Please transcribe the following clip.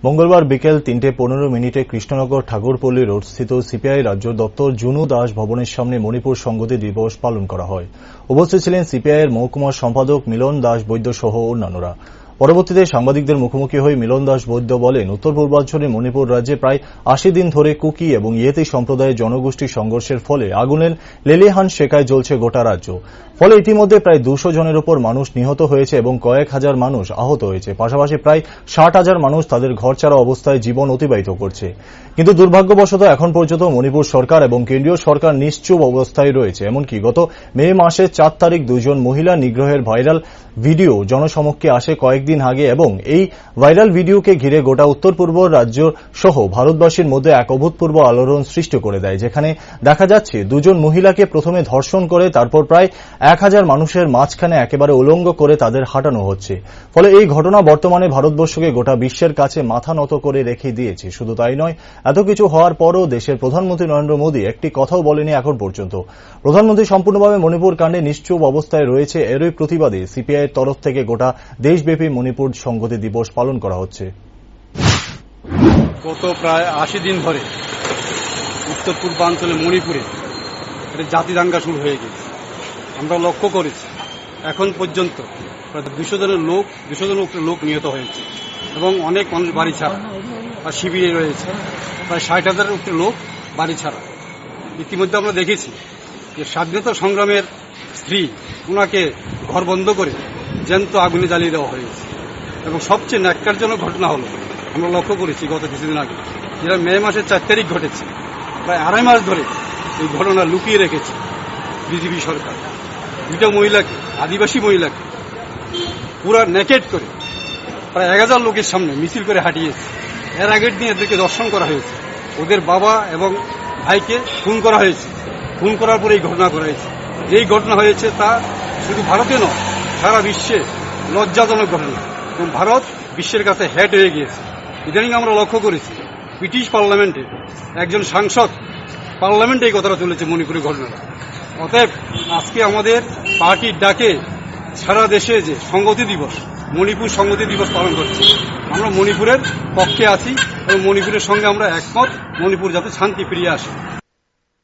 মঙ্গলবার বিকেল ৩:১৫ কৃষ্ণনগর ঠাকুরপল্লী রোড স্থিত সিপিআই রাজ্য দপ্তর জুনু দাস ভবনের সামনে মণিপুর সংহতি দিবস পালন করা হয়। উপস্থিত ছিলেন সিপিআইয়ের মহকুমা সম্পাদক মিলন দাস বৈদ্য সহ অন্যান্যরা। পরবর্তীতে সাংবাদিকদের মুখোমুখি হয়ে মিলন দাস বৈদ্য বলেন, উত্তর পূর্বাঞ্চলের মণিপুর রাজ্যে প্রায় ৮০ দিন ধরে কুকি এবং ইয়েতি সম্প্রদায়ের জনগোষ্ঠীর সংঘর্ষের ফলে আগুনের লেলিহান শেখায় জ্বলছে গোটা রাজ্য। ফলে ইতিমধ্যে প্রায় ২০০ জনের ওপর মানুষ নিহত হয়েছে এবং কয়েক হাজার মানুষ আহত হয়েছে। পাশাপাশি প্রায় ৬০,০০০ মানুষ তাদের ঘরছাড়া অবস্থায় জীবন অতিবাহিত করছে। কিন্তু দুর্ভাগ্যবশত এখন পর্যন্ত মণিপুর সরকার এবং কেন্দ্রীয় সরকার নিশ্চুপ অবস্থায় রয়েছে। এমনকি গত মে মাসের ৪ তারিখ ২ জন মহিলা নিগ্রহের ভাইরাল ভিডিও জনসমক্ষে আসে কয়েকদিন আগে এবং এই ভাইরাল ভিডিওকে ঘিরে গোটা উত্তর পূর্ব রাজ্য সহ ভারতবাসীর মধ্যে এক অভূতপূর্ব আলোড়ন সৃষ্টি করে দেয়, যেখানে দেখা যাচ্ছে ২ জন মহিলাকে প্রথমে ধর্ষণ করে তারপর প্রায় ১,০০০ মানুষের মাঝখানে একেবারে উলঙ্গ করে তাদের হাঁটানো হচ্ছে। ফলে এই ঘটনা বর্তমানে ভারতবর্ষকে গোটা বিশ্বের কাছে মাথা নত করে রেখে দিয়েছে। শুধু তাই নয়, এত কিছু হওয়ার পরও দেশের প্রধানমন্ত্রী নরেন্দ্র মোদী একটি কথাও বলেনি এখন পর্যন্ত। প্রধানমন্ত্রী সম্পূর্ণভাবে মণিপুর কাণ্ডে নিশ্চুপ অবস্থায় রয়েছে। এরই প্রতিবাদে সিপিআই এর তরফ থেকে গোটা দেশব্যাপী মণিপুর সংহতি দিবস পালন করা হচ্ছে। গত প্রায় ৮০ দিন ধরে উত্তর পূর্বাঞ্চলে মণিপুরে জাতি দাঙ্গা শুরু হয়ে গেছে। আমরা লক্ষ্য করেছি এখন পর্যন্ত প্রায় ২০০ জনের লোক নিহত হয়েছে এবং অনেক মানুষ বাড়ি ছাড়া বা শিবিরে রয়েছে। প্রায় ৬০,০০০-এর উপরে লোক বাড়ি ছাড়া। ইতিমধ্যে আমরা দেখেছি যে স্বাধীনতা সংগ্রামের স্ত্রী ওনাকে ঘর বন্ধ করে জ্যান্ত আগুনে জ্বালিয়ে দেওয়া হয়েছে। এবং সবচেয়ে ন্যাক্কারজনক ঘটনা হলো আমরা লক্ষ্য করেছি গত কিছুদিন আগে, যেটা মে মাসের ৪ তারিখ ঘটেছে। প্রায় ২.৫ মাস ধরে এই ঘটনা লুকিয়ে রেখেছে বিজেপি সরকার। ২টা মহিলাকে, আদিবাসী মহিলাকে পুরা নেকেট করে প্রায় ১,০০০ লোকের সামনে মিছিল করে হাঁটিয়েছে। এর আগের দিন এদেরকে দর্শন করা হয়েছে, ওদের বাবা এবং ভাইকে খুন করা হয়েছে। খুন করার পরে এই ঘটনা করা হয়েছে। যেই ঘটনা হয়েছে তা শুধু ভারতে নয়, সারা বিশ্বে লজ্জাজনক ঘটনা এবং ভারত বিশ্বের কাছে হেড হয়ে গিয়েছে। ইদানিং আমরা লক্ষ্য করেছি ব্রিটিশ পার্লামেন্টে একজন সাংসদ পার্লামেন্টে এই কথাটা চলেছে মণিপুরের ঘটনাটা। অতএব আজকে আমাদের পার্টির ডাকে সারা দেশে যে সংহতি দিবস, মণিপুর সংহতি দিবস পালন করছি, আমরা মণিপুরের পক্ষে আছি এবং মণিপুরের সঙ্গে আমরা একমত, মণিপুর যাতে শান্তি ফিরিয়ে আসে।